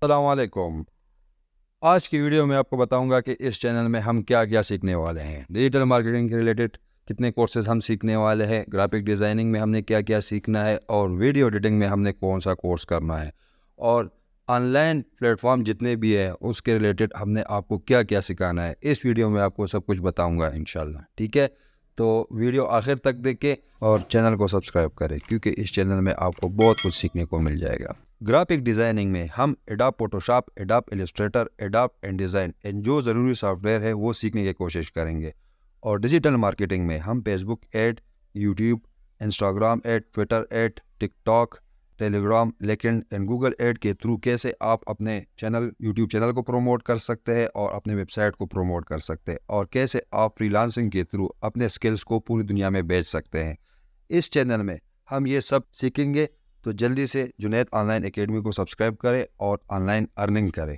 अस्सलाम वालेकुम। आज की वीडियो में आपको बताऊंगा कि इस चैनल में हम क्या क्या सीखने वाले हैं। डिजिटल मार्केटिंग के रिलेटेड कितने कोर्सेज हम सीखने वाले हैं, ग्राफिक डिज़ाइनिंग में हमने क्या क्या सीखना है और वीडियो एडिटिंग में हमने कौन सा कोर्स करना है, और ऑनलाइन प्लेटफॉर्म जितने भी है उसके रिलेटेड हमने आपको क्या क्या सिखाना है। इस वीडियो में आपको सब कुछ बताऊँगा इंशाल्लाह। ठीक है, तो वीडियो आखिर तक देखें और चैनल को सब्सक्राइब करें क्योंकि इस चैनल में आपको बहुत कुछ सीखने को मिल जाएगा। ग्राफिक डिज़ाइनिंग में हम adobe Photoshop, adobe Illustrator, adobe InDesign इन जो ज़रूरी सॉफ्टवेयर है वो सीखने की कोशिश करेंगे। और डिजिटल मार्केटिंग में हम Facebook ad, YouTube, Instagram add, Twitter add, TikTok, Telegram, LinkedIn and Google add के थ्रू कैसे आप अपने यूट्यूब चैनल को प्रमोट कर सकते हैं और अपने वेबसाइट को प्रमोट कर सकते हैं, और कैसे आप फ्रीलांसिंग के थ्रू अपने स्किल्स को पूरी दुनिया में बेच सकते हैं। इस चैनल में हम ये सब सीखेंगे, तो जल्दी से जुनैद ऑनलाइन एकेडमी को सब्सक्राइब करें और ऑनलाइन अर्निंग करें।